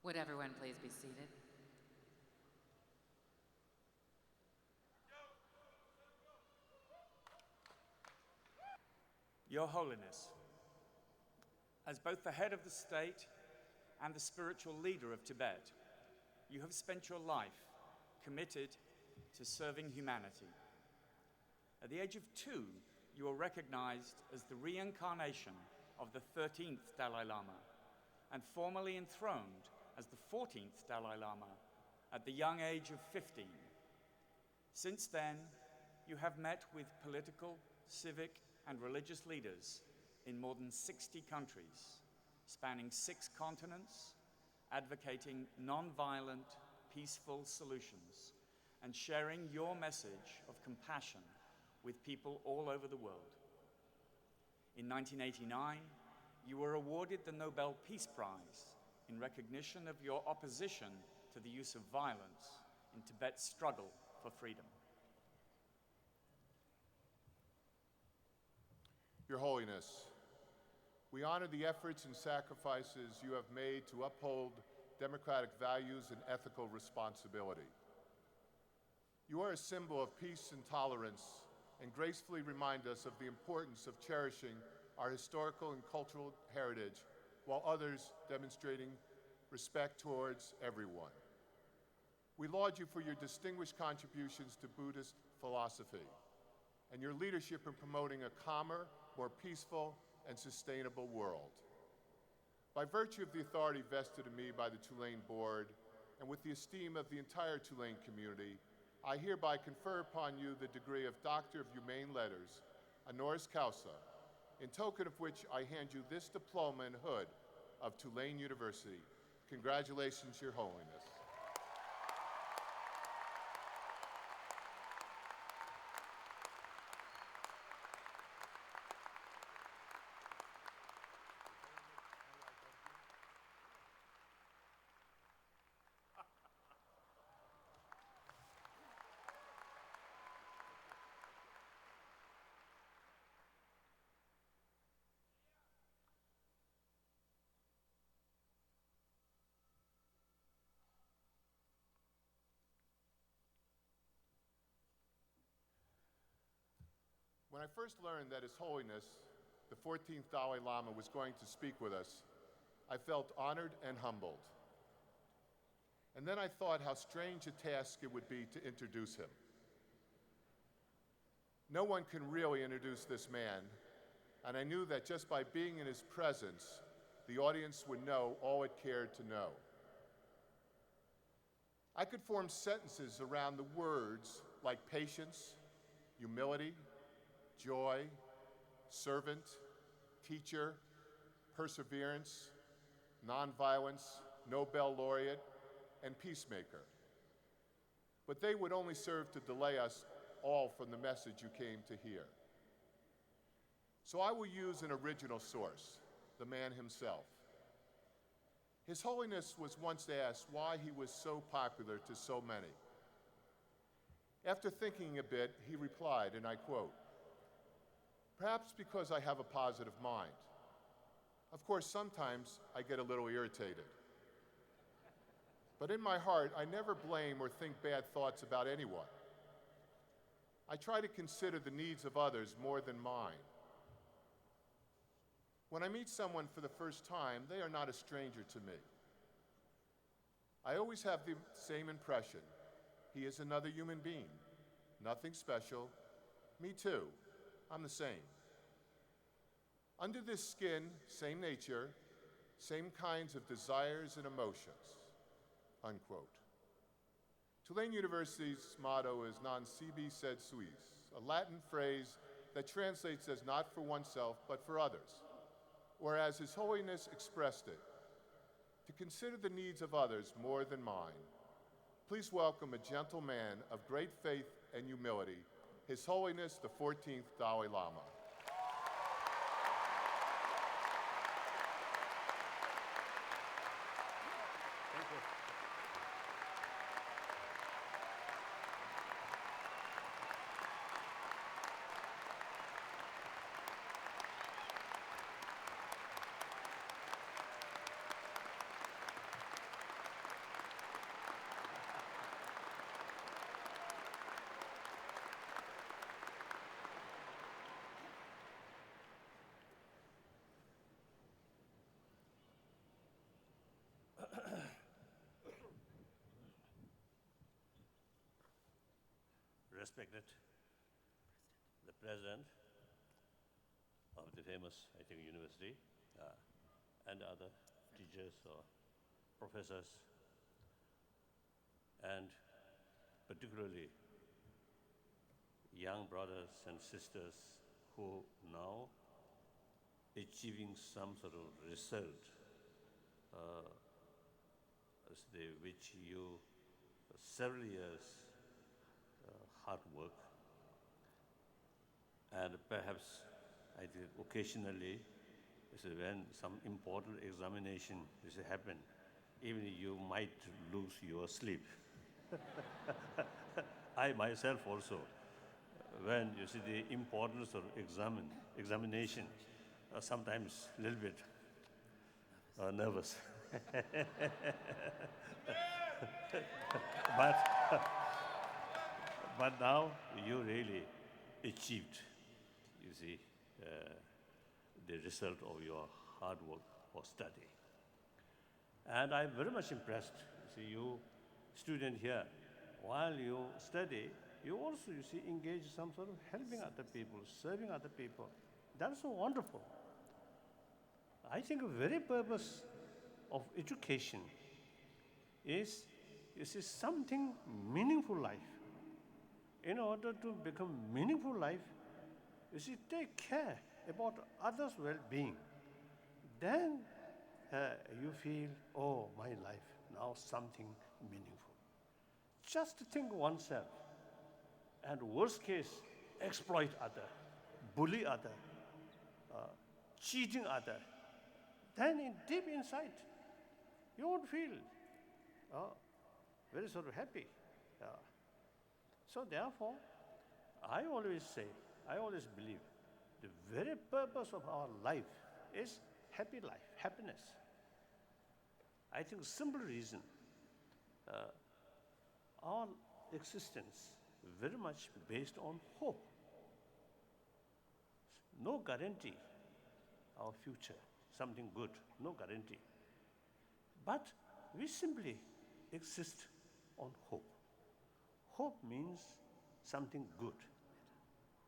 Would everyone please be seated? Your Holiness, as both the head of the state and the spiritual leader of Tibet, you have spent your life committed to serving humanity. At the age of 2, you were recognized as the reincarnation of the 13th Dalai Lama and formally enthroned as the 14th Dalai Lama at the young age of 15. Since then, you have met with political, civic, and religious leaders in more than 60 countries, spanning 6 continents, advocating nonviolent, peaceful solutions, and sharing your message of compassion with people all over the world. In 1989, you were awarded the Nobel Peace Prize in recognition of your opposition to the use of violence in Tibet's struggle for freedom. Your Holiness, we honor the efforts and sacrifices you have made to uphold democratic values and ethical responsibility. You are a symbol of peace and tolerance and gracefully remind us of the importance of cherishing our historical and cultural heritage while others demonstrating respect towards everyone. We laud you for your distinguished contributions to Buddhist philosophy and your leadership in promoting a calmer, more peaceful, and sustainable world. By virtue of the authority vested in me by the Tulane Board, and with the esteem of the entire Tulane community, I hereby confer upon you the degree of Doctor of Humane Letters, honoris causa, in token of which I hand you this diploma and hood of Tulane University. Congratulations, Your Holiness. When I first learned that His Holiness, the 14th Dalai Lama, was going to speak with us, I felt honored and humbled. And then I thought how strange a task it would be to introduce him. No one can really introduce this man, and I knew that just by being in his presence, the audience would know all it cared to know. I could form sentences around the words like patience, humility, joy, servant, teacher, perseverance, nonviolence, Nobel laureate, and peacemaker. But they would only serve to delay us all from the message you came to hear. So I will use an original source, the man himself. His Holiness was once asked why he was so popular to so many. After thinking a bit, he replied, and I quote, "Perhaps because I have a positive mind. Of course, sometimes I get a little irritated. But in my heart, I never blame or think bad thoughts about anyone. I try to consider the needs of others more than mine. When I meet someone for the first time, they are not a stranger to me. I always have the same impression. He is another human being. Nothing special. Me too. I'm the same. Under this skin, same nature, same kinds of desires and emotions," unquote. Tulane University's motto is non sibi sed suis, a Latin phrase that translates as not for oneself, but for others, or as His Holiness expressed it, to consider the needs of others more than mine. Please welcome a gentle man of great faith and humility, His Holiness the 14th Dalai Lama. respected the president of the famous, I think, university, and other teachers or professors, and particularly young brothers and sisters who now achieving some sort of result which you several years hard work, and perhaps I think occasionally when some important examination is happen, even you might lose your sleep. I myself also, when you see the importance of examination, sometimes a little bit nervous. but now you really achieved, you see, the result of your hard work or study. And I'm very much impressed. You see, you student here, while you study, you also, you see, engage some sort of helping other people, serving other people. That's so wonderful. I think the very purpose of education is, you see, something meaningful life. In order to become meaningful life, you see, take care about others' well-being. Then you feel, oh, my life, now something meaningful. Just think oneself, and worst case, exploit other, bully other, cheating other. Then deep inside, you won't feel very sort of happy. So therefore, I always say, I always believe, the very purpose of our life is happy life, happiness. I think simple reason, our existence very much based on hope. No guarantee our future, something good, no guarantee. But we simply exist on hope. Hope means something good,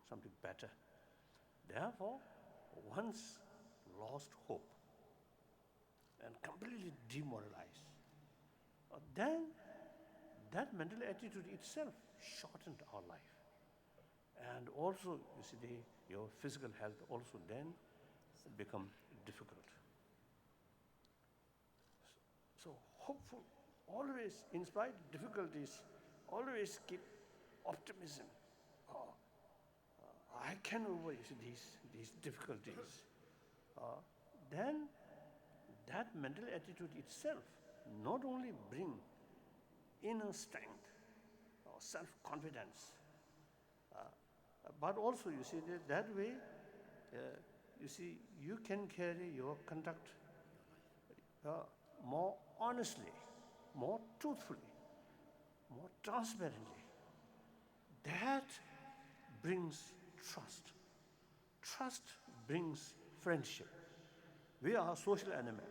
something better. Therefore, once lost hope and completely demoralized, then that mental attitude itself shortened our life. And also, you see, your physical health also then become difficult. So hopeful, always, in spite of difficulties, always keep optimism. I can over these difficulties. Then that mental attitude itself not only bring inner strength or self-confidence, but also, you see, that way, you see, you can carry your conduct more honestly, more truthfully, more transparently. That brings trust. Trust brings friendship. We are a social animal.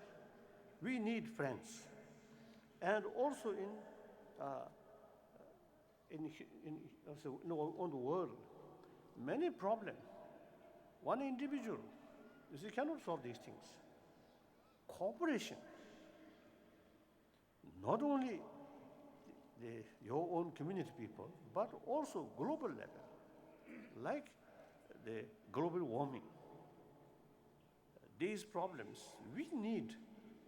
We need friends. And also on the world, many problems. One individual, you see, cannot solve these things. Cooperation, not only your own community people, but also global level, like the global warming. These problems, we need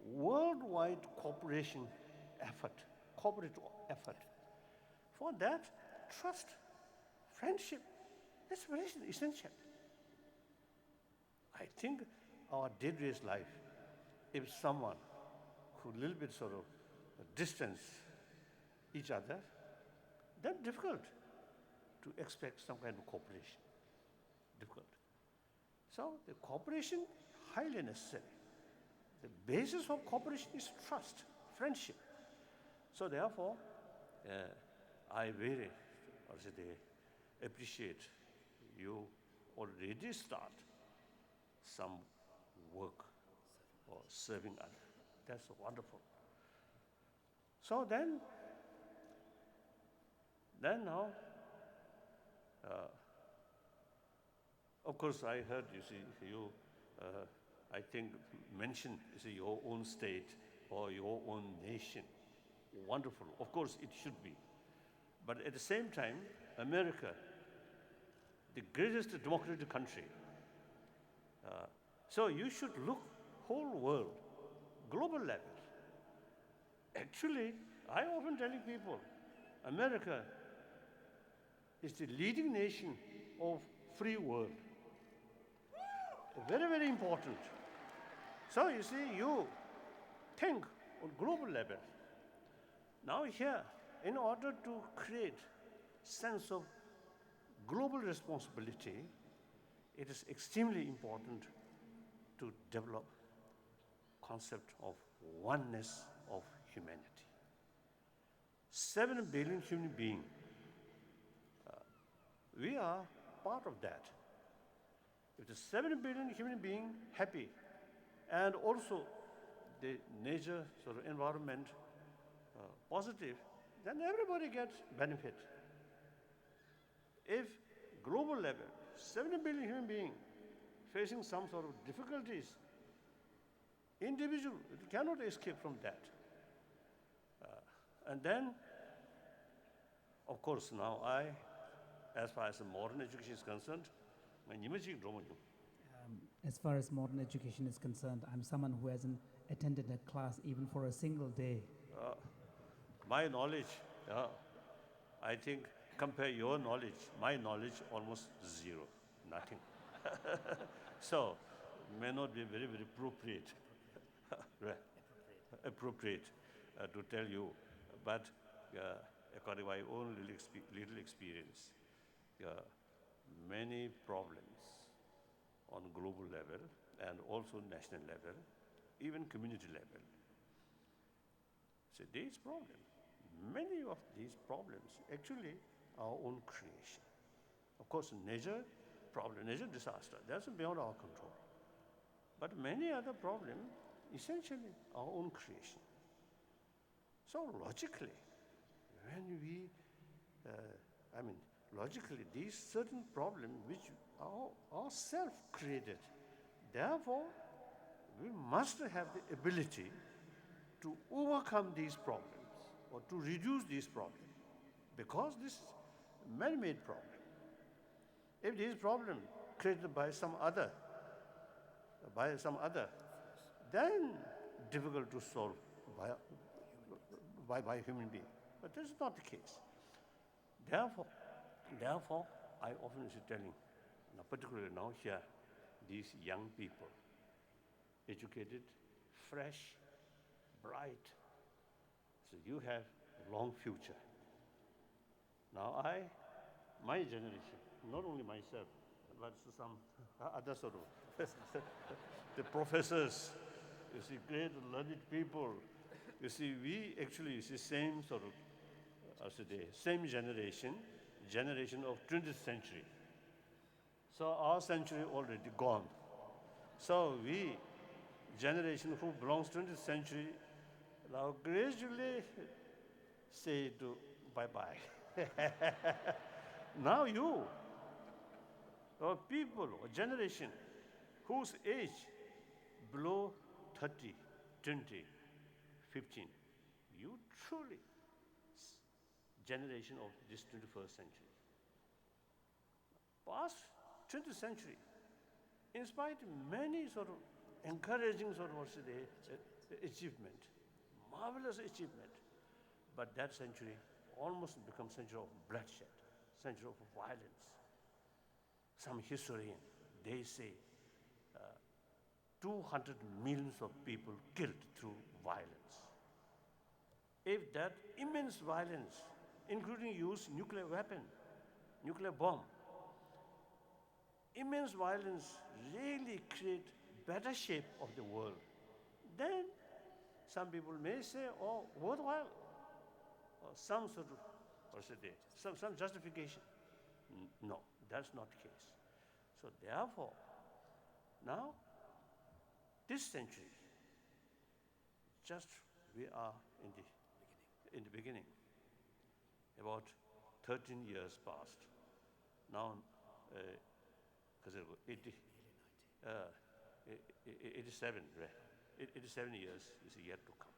worldwide cooperation effort, corporate effort. For that, trust, friendship, is very essential. I think our day-to-day life, if someone who a little bit sort of distance each other, then difficult to expect some kind of cooperation. Difficult. So the cooperation, highly necessary. The basis of cooperation is trust, friendship. So therefore, I very appreciate you already start some work or serving others. That's wonderful. So then now, Of course, I heard, you see, you, I think, mention, you see, your own state or your own nation. Wonderful. Of course, it should be. But at the same time, America, the greatest democratic country. So you should look whole world, global level. Actually, I often telling people, America is the leading nation of free world. Very, very important. So you see, you think on global level. Now here, in order to create sense of global responsibility, it is extremely important to develop concept of oneness of humanity. 7 billion human beings, we are part of that. If the 7 billion human beings happy, and also the nature, sort of environment positive, then everybody gets benefit. If global level, 7 billion human beings facing some sort of difficulties, individual cannot escape from that. And then, of course, now as far as the modern education is concerned, As far as modern education is concerned, I'm someone who hasn't attended a class even for a single day. my knowledge, I think, compare your knowledge, my knowledge, almost zero, nothing. So, may not be very, very appropriate, appropriate to tell you, but according to my own little experience, many problems on global level and also national level, even community level. So these problems, many of these problems actually our own creation. Of course, nature problem, nature disaster, that's beyond our control. But many other problems, essentially our own creation. So logically, when we, logically, these certain problems which are self-created, therefore, we must have the ability to overcome these problems or to reduce these problems, because this is man-made problem. If this problem created by some other, then difficult to solve by human being. But this is not the case. Therefore, I often is telling, particularly now here, these young people, educated, fresh, bright, so you have a long future. Now my generation, not only myself, but some other sort of, the professors, you see, great learned people, you see, we actually, you see, same sort of, same generation of 20th century. So our century already gone. So we, generation who belongs to 20th century, now gradually say to bye-bye. Now you, or people, or generation whose age below 30, 20, 15, you truly generation of this 21st century. Past 20th century, in spite of many sort of encouraging sort of achievement, marvelous achievement, but that century almost becomes century of bloodshed, century of violence. Some historian, they say 200 millions of people killed through violence. If that immense violence, including use nuclear weapon, nuclear bomb, immense violence really create better shape of the world, then some people may say, oh, worthwhile, or some sort of, some justification. No, that's not the case. So therefore, now, this century, just we are in the beginning, about 13 years past. now, because 87, right? 87 years is yet to come.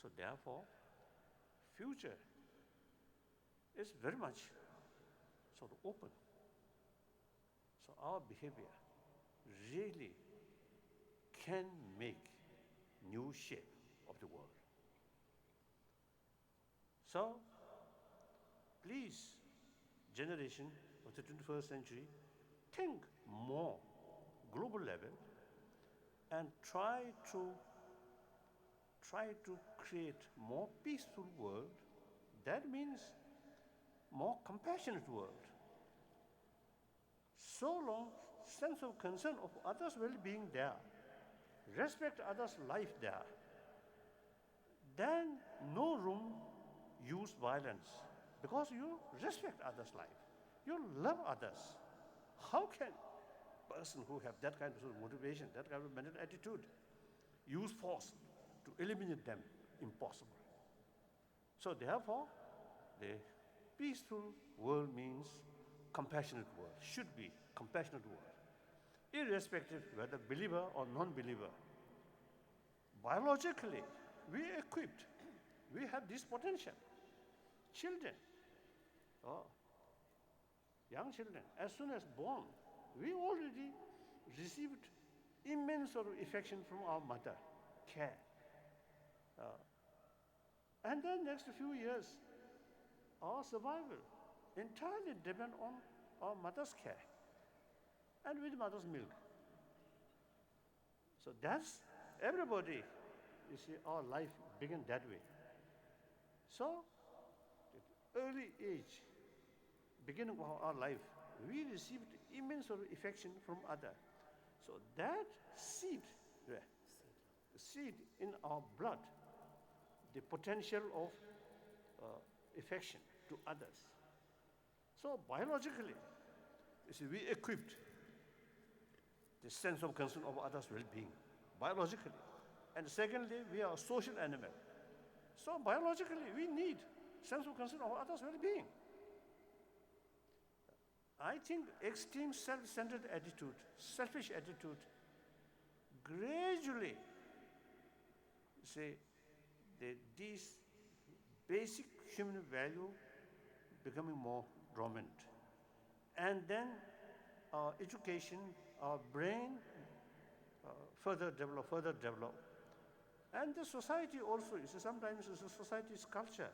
So therefore, future is very much sort of open. So our behavior really can make new shape of the world. So please, generation of the 21st century, think more global level and try to create more peaceful world. That means more compassionate world. So long sense of concern of others' well-being there, respect others' life there, then no room use violence because you respect others' life, you love others. How can a person who have that kind of motivation, that kind of mental attitude, use force to eliminate them? Impossible. So therefore, the peaceful world means compassionate world, should be compassionate world, irrespective whether believer or non-believer. Biologically, we are equipped. We have this potential. Children, young children, as soon as born, we already received immense sort of affection from our mother, care. And then next few years, our survival entirely depend on our mother's care and with mother's milk. So that's everybody, you see, our life began that way. So, at early age, beginning of our life, we received immense sort of affection from others. So that seed, the seed in our blood, the potential of affection to others. So biologically, you see, we equipped the sense of concern of others' well-being, biologically. And secondly, we are a social animal. So biologically, we need sense of concern of others' well-being. I think extreme self-centered attitude, selfish attitude, gradually, say, these basic human value becoming more dormant. And then our education, our brain further develop. And the society also, you see, sometimes the society's culture,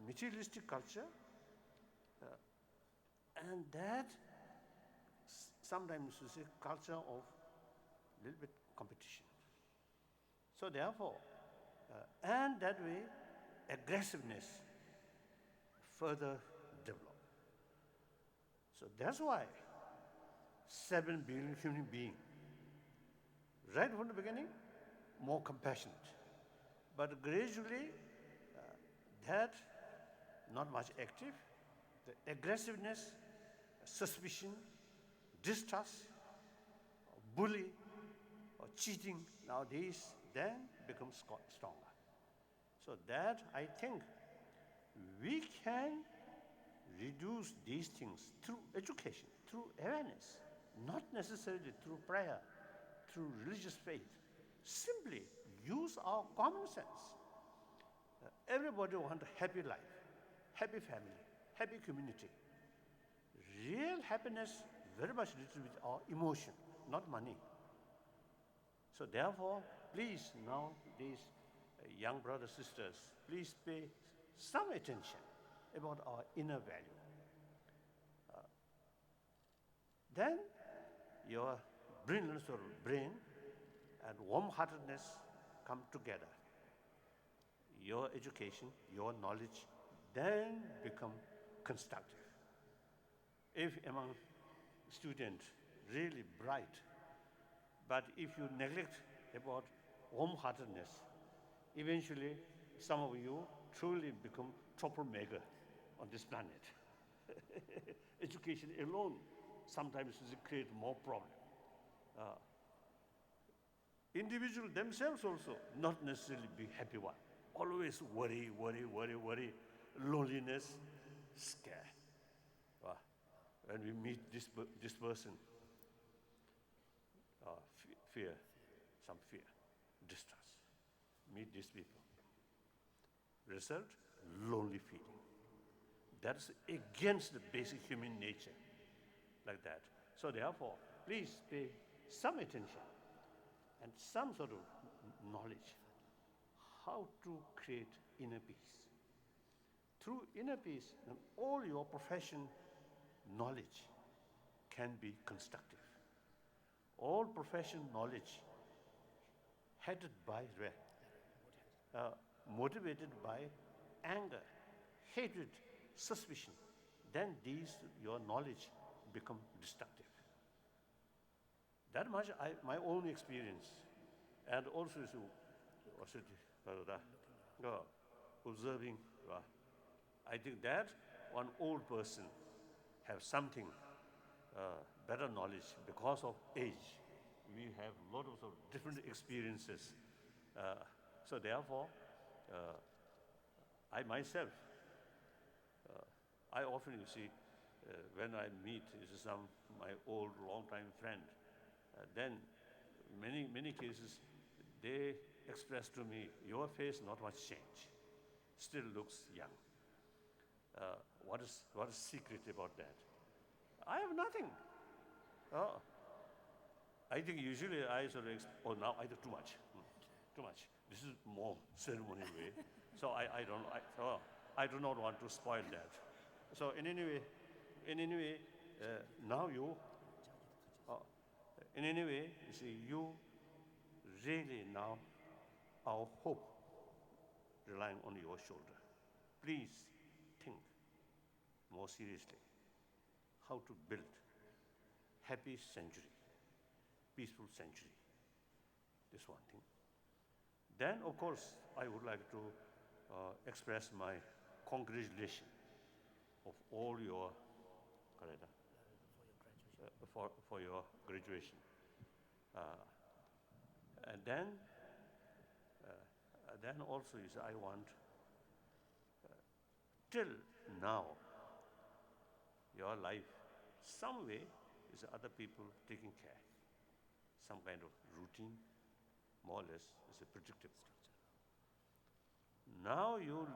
materialistic culture, and that sometimes you see culture of little bit competition. So therefore, and that way, aggressiveness further develop. So that's why 7 billion human beings, right from the beginning, more compassionate. But gradually, that not much active, the aggressiveness, suspicion, distrust, bully, or cheating nowadays then becomes stronger. So that, I think, we can reduce these things through education, through awareness, not necessarily through prayer, through religious faith. Simply use our common sense. Everybody wants a happy life, happy family, happy community. Real happiness very much related with our emotion, not money. So therefore, please now, these young brothers, sisters, please pay some attention about our inner value. Then your brilliance or brain and warm-heartedness come together. Your education, your knowledge, then become constructive. If among students really bright, but if you neglect about warm-heartedness, eventually some of you truly become troublemaker on this planet. Education alone sometimes create more problem. Individuals themselves also not necessarily be happy one. Always worry, loneliness, scare. when we meet this person, fear, some fear, distrust. Meet these people. Result, lonely feeling. That's against the basic human nature, like that. So therefore, please pay some attention and some sort of knowledge how to create inner peace. Through inner peace, then all your profession knowledge can be constructive. All profession knowledge headed by motivated by anger, hatred, suspicion, then your knowledge become destructive. That much my own experience, and also observing. I think that one old person have something better knowledge because of age. We have a lot of different experiences. So therefore, I myself, I often, when I meet my old long-time friend, then many cases, they express to me, your face not much change, still looks young. What is secret about that? I have nothing. I think usually I now I do too much. Too much. This is more ceremonial way. So I do not want to spoil that. So in any way, now you you really now our hope relying on your shoulder. Please think more seriously how to build happy century, peaceful century. This one thing. Then, of course, I would like to express my congratulation of all your for your graduation. And then also I want till now your life some way is other people taking care, some kind of routine, more or less is a predictable. Now you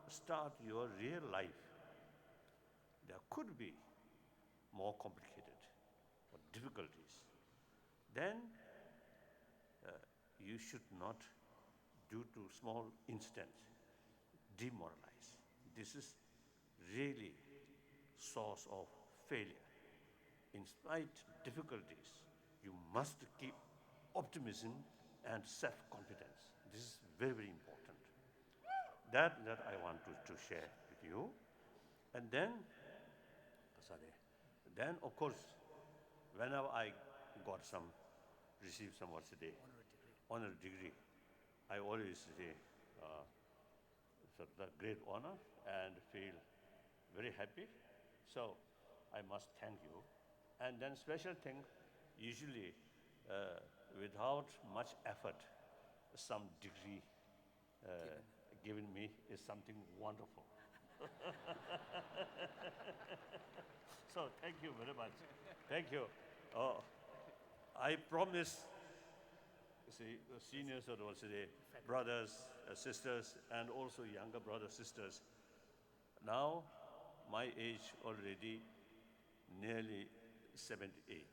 start your real life. There could be more complicated or difficulties. Then you should not, due to small incidents, demoralize. This is really source of failure. In spite difficulties, you must keep optimism and self-confidence. This is very, very important. That I want to share with you. And then of course, whenever I received some honor degree, I always say the great honor and feel very happy. So I must thank you. And then special thing, usually without much effort, some degree given me is something wonderful. So thank you very much. Thank you. I promise, the seniors of the brothers, sisters, and also younger brothers, sisters. Now, my age already nearly 78.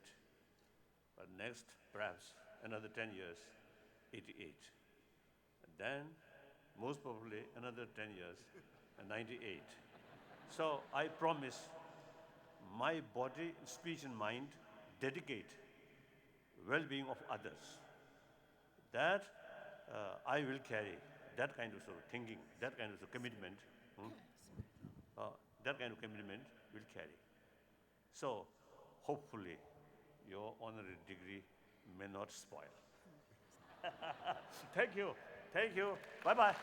But next, perhaps another 10 years, 88. And then, most probably another 10 years, 98. So I promise my body, speech, and mind dedicate well-being of others. That I will carry that kind of thinking, that kind of commitment. That kind of commitment will carry. So hopefully your honorary degree may not spoil. Thank you. Thank you. Bye-bye.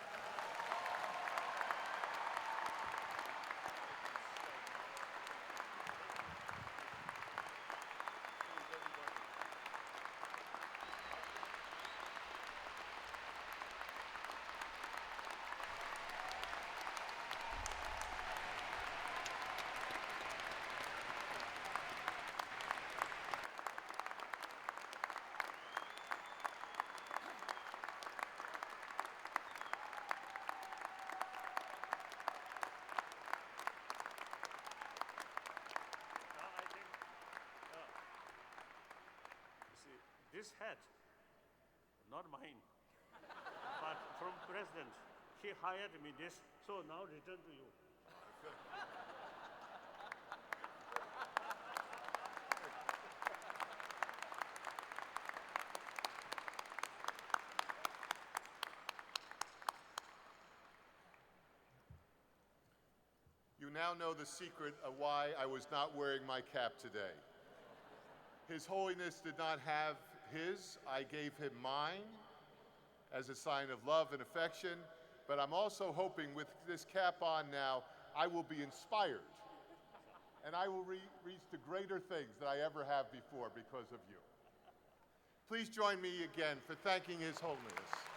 this hat, not mine, but from President. He hired me this, so now return to you. You now know the secret of why I was not wearing my cap today. His Holiness did not have his, I gave him mine as a sign of love and affection, but I'm also hoping with this cap on now, I will be inspired and I will reach the greater things that I ever have before because of you. Please join me again for thanking His Holiness.